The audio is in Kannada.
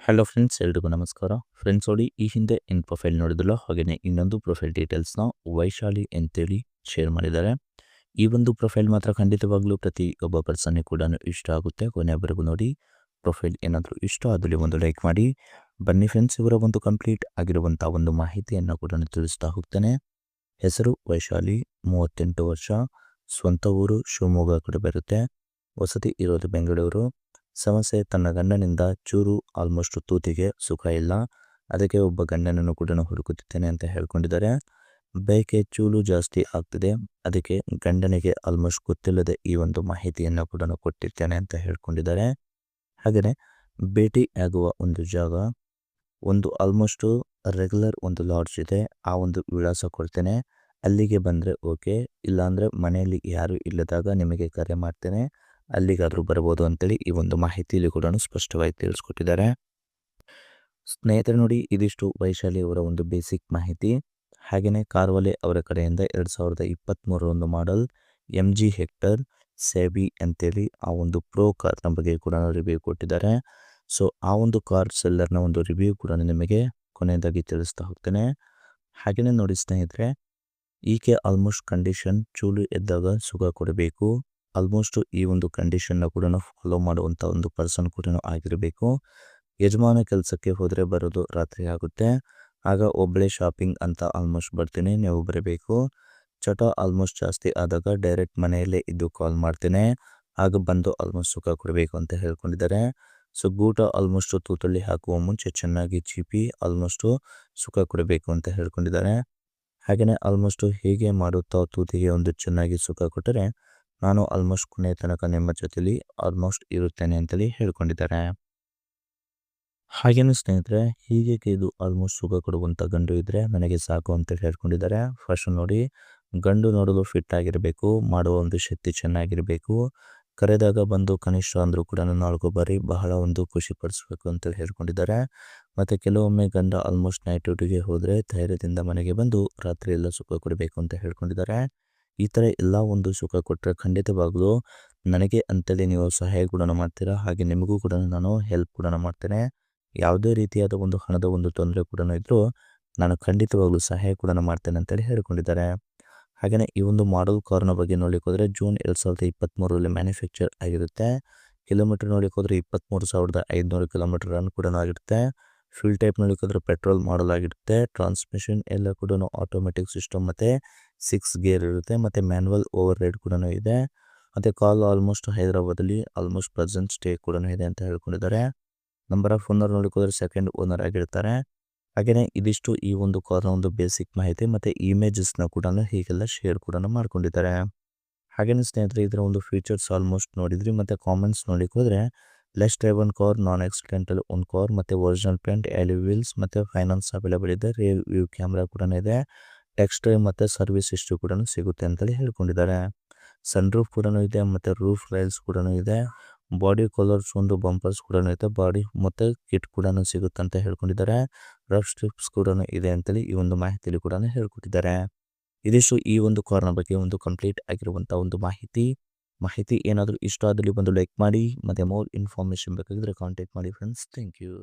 ಹಲೋ ಫ್ರೆಂಡ್ಸ್, ಎಲ್ರಿಗೂ ನಮಸ್ಕಾರ. ಫ್ರೆಂಡ್ಸ್ ನೋಡಿ, ಈ ಹಿಂದೆ ಇನ್ ಪ್ರೊಫೈಲ್ ನೋಡಿದ್ರಲ್ಲ, ಹಾಗೆಯೇ ಇನ್ನೊಂದು ಪ್ರೊಫೈಲ್ ಡೀಟೇಲ್ಸ್ನ ವೈಶಾಲಿ ಅಂತೇಳಿ ಶೇರ್ ಮಾಡಿದ್ದಾರೆ. ಈ ಒಂದು ಪ್ರೊಫೈಲ್ ಮಾತ್ರ ಖಂಡಿತವಾಗ್ಲೂ ಪ್ರತಿ ಒಬ್ಬ ಪರ್ಸನ್ಗೆ ಕೂಡ ಇಷ್ಟ ಆಗುತ್ತೆ. ಕೊನೆಯವರೆಗೂ ನೋಡಿ. ಪ್ರೊಫೈಲ್ ಏನಾದರೂ ಇಷ್ಟ ಆದಲ್ಲಿ ಒಂದು ಲೈಕ್ ಮಾಡಿ. ಬನ್ನಿ ಫ್ರೆಂಡ್ಸ್, ಇವರ ಒಂದು ಕಂಪ್ಲೀಟ್ ಆಗಿರುವಂಥ ಒಂದು ಮಾಹಿತಿಯನ್ನು ಕೂಡ ತಿಳಿಸ್ತಾ ಹೋಗ್ತೇನೆ. ಹೆಸರು ವೈಶಾಲಿ, 38 ವರ್ಷ, ಸ್ವಂತ ಊರು ಶಿವಮೊಗ್ಗ ಕಡೆ ಬರುತ್ತೆ. ವಸತಿ ಇರೋದು ಬೆಂಗಳೂರು. ಸಮಸ್ಯೆ, ತನ್ನ ಗಂಡನಿಂದ ಚೂರು ಆಲ್ಮೋಸ್ಟ್ ತೂತಿಗೆ ಸುಖ ಇಲ್ಲ, ಅದಕ್ಕೆ ಒಬ್ಬ ಗಂಡನನ್ನು ಕೂಡ ಹುಡುಕುತ್ತಿದ್ದೇನೆ ಅಂತ ಹೇಳ್ಕೊಂಡಿದ್ದಾರೆ. ಬಯಕೆ ಚೂಲು ಜಾಸ್ತಿ ಆಗ್ತಿದೆ, ಅದಕ್ಕೆ ಗಂಡನಿಗೆ ಆಲ್ಮೋಸ್ಟ್ ಗೊತ್ತಿಲ್ಲದೆ ಈ ಒಂದು ಮಾಹಿತಿಯನ್ನು ಕೂಡ ಕೊಟ್ಟಿದ್ದೇನೆ ಅಂತ ಹೇಳ್ಕೊಂಡಿದ್ದಾರೆ. ಹಾಗೆಯೇ ಭೇಟಿ ಆಗುವ ಒಂದು ಜಾಗ, ಒಂದು ಆಲ್ಮೋಸ್ಟು ರೆಗ್ಯುಲರ್ ಒಂದು ಲಾಡ್ಜ್ ಇದೆ, ಆ ಒಂದು ವಿಳಾಸ ಕೊಡ್ತೇನೆ, ಅಲ್ಲಿಗೆ ಬಂದರೆ ಓಕೆ, ಇಲ್ಲಾಂದರೆ ಮನೆಯಲ್ಲಿ ಯಾರು ಇಲ್ಲದಾಗ ನಿಮಗೆ ಕರೆ ಮಾಡ್ತೇನೆ, ಅಲ್ಲಿಗಾದರೂ ಬರ್ಬೋದು ಅಂತೇಳಿ ಈ ಒಂದು ಮಾಹಿತಿಯಲ್ಲಿ ಕೂಡ ಸ್ಪಷ್ಟವಾಗಿ ತಿಳಿಸ್ಕೊಟ್ಟಿದ್ದಾರೆ. ಸ್ನೇಹಿತರೆ ನೋಡಿ, ಇದಿಷ್ಟು ವೈಶಾಲಿ ಅವರ ಒಂದು ಬೇಸಿಕ್ ಮಾಹಿತಿ. ಹಾಗೆಯೇ ಕಾರ್ವಲೆ ಅವರ ಕಡೆಯಿಂದ 2023 ಒಂದು ಮಾಡೆಲ್ MG ಹೆಕ್ಟರ್ ಸೆಬಿ ಅಂತೇಳಿ ಆ ಒಂದು ಪ್ರೋ ಕಾರ್ನ ಬಗ್ಗೆ ಕೂಡ ರಿವ್ಯೂ ಕೊಟ್ಟಿದ್ದಾರೆ. ಸೊ ಆ ಒಂದು ಕಾರ್ ಸೆಲ್ಲರ್ನ ಒಂದು ರಿವ್ಯೂ ಕೂಡ ನಿಮಗೆ ಕೊನೆಯದಾಗಿ ತಿಳಿಸ್ತಾ ಹೋಗ್ತೇನೆ. ಹಾಗೆಯೇ ನೋಡಿ ಸ್ನೇಹಿತರೆ, ಈಕೆ ಆಲ್ಮೋಸ್ಟ್ ಕಂಡೀಷನ್ ಚೂಲು ಎದ್ದಾಗ ಸುಖ ಕೊಡಬೇಕು, ಆಲ್ಮೋಸ್ಟ್ ಈ ಒಂದು ಕಂಡೀಷನ್ನ ಕೂಡ ಫಾಲೋ ಮಾಡುವಂಥ ಒಂದು ಪರ್ಸನ್ ಕೂಡ ಆಗಿರಬೇಕು. ಯಜಮಾನ ಕೆಲಸಕ್ಕೆ ಹೋದರೆ ಬರೋದು ರಾತ್ರಿ ಆಗುತ್ತೆ, ಆಗ ಒಬ್ಬಳೇ ಶಾಪಿಂಗ್ ಅಂತ ಆಲ್ಮೋಸ್ಟ್ ಬರ್ತೀನಿ, ನೀವು ಬರಬೇಕು. ಚಟ ಆಲ್ಮೋಸ್ಟ್ ಜಾಸ್ತಿ ಆದಾಗ ಡೈರೆಕ್ಟ್ ಮನೆಯಲ್ಲೇ ಇದ್ದು ಕಾಲ್ ಮಾಡ್ತೇನೆ, ಆಗ ಬಂದು ಆಲ್ಮೋಸ್ಟ್ ಸುಖ ಕೊಡಬೇಕು ಅಂತ ಹೇಳ್ಕೊಂಡಿದ್ದಾರೆ. ಸೊ ಗೂಟ ಆಲ್ಮೋಸ್ಟ್ ತೂತಲ್ಲಿ ಹಾಕುವ ಮುಂಚೆ ಚೆನ್ನಾಗಿ ಚೀಪಿ ಆಲ್ಮೋಸ್ಟು ಸುಖ ಕೊಡಬೇಕು ಅಂತ ಹೇಳ್ಕೊಂಡಿದ್ದಾರೆ. ಹಾಗೆಯೇ ಆಲ್ಮೋಸ್ಟು ಹೀಗೆ ಮಾಡುತ್ತಾ ತೂತಿಗೆ ಒಂದು ಚೆನ್ನಾಗಿ ಸುಖ ಕೊಟ್ಟರೆ ನಾನು ಆಲ್ಮೋಸ್ಟ್ ಕೊನೆಯ ತನಕ ನಿಮ್ಮ ಜೊತೆಲಿ ಆಲ್ಮೋಸ್ಟ್ ಇರುತ್ತೇನೆ ಅಂತೇಳಿ ಹೇಳ್ಕೊಂಡಿದ್ದಾರೆ. ಹಾಗೇನು ಸ್ನೇಹಿತರೆ, ಹೀಗೆ ಇದು ಆಲ್ಮೋಸ್ಟ್ ಸುಖ ಕೊಡುವಂಥ ಗಂಡು ಇದ್ದರೆ ನನಗೆ ಸಾಕು ಅಂತೇಳಿ ಹೇಳ್ಕೊಂಡಿದ್ದಾರೆ. ಫಸ್ಟ್ ನೋಡಿ, ಗಂಡು ನೋಡಲು ಫಿಟ್ ಆಗಿರಬೇಕು, ಮಾಡುವ ಒಂದು ಶಕ್ತಿ ಚೆನ್ನಾಗಿರಬೇಕು, ಕರೆದಾಗ ಬಂದು ಕನಿಷ್ಠ ಅಂದರೂ ಕೂಡ 4 ಬಾರಿ ಬಹಳ ಒಂದು ಖುಷಿ ಪಡಿಸ್ಬೇಕು ಅಂತೇಳಿ ಹೇಳ್ಕೊಂಡಿದ್ದಾರೆ. ಮತ್ತು ಕೆಲವೊಮ್ಮೆ ಗಂಡ ಆಲ್ಮೋಸ್ಟ್ ನೈಟ್ ಡ್ಯೂಟಿಗೆ ಹೋದರೆ ಧೈರ್ಯದಿಂದ ಮನೆಗೆ ಬಂದು ರಾತ್ರಿ ಎಲ್ಲ ಸುಖ ಕೊಡಬೇಕು ಅಂತ ಹೇಳ್ಕೊಂಡಿದ್ದಾರೆ. ಈ ಥರ ಎಲ್ಲ ಒಂದು ಸುಖ ಕೊಟ್ಟರೆ ಖಂಡಿತವಾಗಲೂ ನನಗೆ ಅಂತೇಳಿ ನೀವು ಸಹಾಯ ಕೂಡ ಮಾಡ್ತೀರಾ, ಹಾಗೆ ನಿಮಗೂ ಕೂಡ ನಾನು ಹೆಲ್ಪ್ ಕೂಡ ಮಾಡ್ತೇನೆ. ಯಾವುದೇ ರೀತಿಯಾದ ಒಂದು ಹಣದ ಒಂದು ತೊಂದರೆ ಕೂಡ ಇದ್ದರೂ ನಾನು ಖಂಡಿತವಾಗ್ಲೂ ಸಹಾಯ ಕೂಡ ಮಾಡ್ತೇನೆ ಅಂತೇಳಿ ಹೇಳ್ಕೊಂಡಿದ್ದಾರೆ. ಹಾಗೆಯೇ ಈ ಒಂದು ಮಾಡೆಲ್ ಕಾರ್ನ ಬಗ್ಗೆ ನೋಡಲಿಕ್ಕೆ ಹೋದರೆ ಜೂನ್ 2023ರಲ್ಲಿ ಮ್ಯಾನುಫ್ಯಾಕ್ಚರ್ ಆಗಿರುತ್ತೆ. ಕಿಲೋಮೀಟರ್ ನೋಡಲಿಕ್ಕೆ ಹೋದರೆ 23,500 ಕಿಲೋಮೀಟರ್ ರನ್ ಕೂಡ ಆಗಿರುತ್ತೆ. ಫ್ಯೂಲ್ ಟೈಪ್ ನೋಡಲಿಕ್ಕೆ ಹೋದರೆ ಪೆಟ್ರೋಲ್ ಮಾಡಲ್ ಆಗಿರುತ್ತೆ. ಟ್ರಾನ್ಸ್ಮಿಷನ್ ಎಲ್ಲ ಕೂಡ ಆಟೋಮೆಟಿಕ್ ಸಿಸ್ಟಮ್ ಮತ್ತು 6 ಗೇರ್ ಇರುತ್ತೆ, ಮತ್ತು ಮ್ಯಾನ್ಯಲ್ ಓವರ್ ರೈಡ್ ಕೂಡ ಇದೆ. ಮತ್ತು ಕಾಲ್ ಆಲ್ಮೋಸ್ಟ್ ಹೈದರಾಬಾದಲ್ಲಿ ಆಲ್ಮೋಸ್ಟ್ ಪ್ರೆಸೆಂಟ್ ಸ್ಟೇ ಕೂಡ ಇದೆ ಅಂತ ಹೇಳ್ಕೊಂಡಿದ್ದಾರೆ. ನಂಬರ್ ಆಫ್ ಓನರ್ ನೋಡಲಿಕ್ಕೆ ಹೋದರೆ ಸೆಕೆಂಡ್ ಓನರ್ ಆಗಿರ್ತಾರೆ. ಹಾಗೆಯೇ ಇದಿಷ್ಟು ಈ ಒಂದು ಕಾರ್ನ ಒಂದು ಬೇಸಿಕ್ ಮಾಹಿತಿ, ಮತ್ತು ಇಮೇಜಸ್ನ ಕೂಡ ಹೀಗೆಲ್ಲ ಶೇರ್ ಕೂಡ ಮಾಡ್ಕೊಂಡಿದ್ದಾರೆ. ಹಾಗೆಯೇ ಸ್ನೇಹಿತರೆ, ಇದರ ಒಂದು ಫೀಚರ್ಸ್ ಆಲ್ಮೋಸ್ಟ್ ನೋಡಿದ್ರಿ, ಮತ್ತು ಕಾಮೆಂಟ್ಸ್ ನೋಡಲಿಕ್ಕೆ ಹೋದರೆ ಲೆಸ್ ಡ್ರೈವನ್ ಕಾರ್, ನಾನ್ ಆಕ್ಸಿಡೆಂಟಲ್ ಒನ್ ಕಾರ್, ಮತ್ತು ಒರಿಜಿನಲ್ ಪೇಂಟ್, ಎಲಿ ವೀಲ್ಸ್, ಮತ್ತು ಫೈನಾನ್ಸ್ ಅವೈಲೇಬಲ್ ಇದೆ, ರಿಯರ್ ವ್ಯೂ ಕ್ಯಾಮ್ರಾ ಕೂಡ ಇದೆ, ಟೆಕ್ಸ್ಟ್ ಡ್ರೈವ್ ಮತ್ತು ಸರ್ವಿಸ್ ಹಿಸ್ಟ್ರಿ ಕೂಡ ಸಿಗುತ್ತೆ ಅಂತೇಳಿ ಹೇಳ್ಕೊಂಡಿದ್ದಾರೆ. ಸನ್ ರೂಫ್ ಕೂಡ ಇದೆ, ಮತ್ತು ರೂಫ್ ರೈಲ್ಸ್ ಕೂಡ ಇದೆ, ಬಾಡಿ ಕಲರ್ಸ್ ಒಂದು ಬಂಪರ್ಸ್ ಕೂಡ ಇದೆ, ಬಾಡಿ ಮತ್ತು ಕಿಟ್ ಕೂಡ ಸಿಗುತ್ತೆ ಅಂತ ಹೇಳ್ಕೊಂಡಿದ್ದಾರೆ. ರಫ್ ಸ್ಟ್ರಿಪ್ಸ್ ಕೂಡ ಇದೆ ಅಂತೇಳಿ ಈ ಒಂದು ಮಾಹಿತಿಯಲ್ಲಿ ಕೂಡ ಹೇಳ್ಕೊಟ್ಟಿದ್ದಾರೆ. ಇದಿಷ್ಟು ಈ ಒಂದು ಕಾರ್ನ ಬಗ್ಗೆ ಒಂದು ಕಂಪ್ಲೀಟ್ ಆಗಿರುವಂಥ ಒಂದು ಮಾಹಿತಿ ಏನಾದರೂ ಇಷ್ಟ ಆದಲ್ಲಿ ಬಂದು ಲೈಕ್ ಮಾಡಿ, ಮತ್ತು ಮೋರ್ ಇನ್ಫಾರ್ಮೇಷನ್ ಬೇಕಾಗಿದ್ದರೆ ಕಾಂಟ್ಯಾಕ್ಟ್ ಮಾಡಿ ಫ್ರೆಂಡ್ಸ್. Thank you.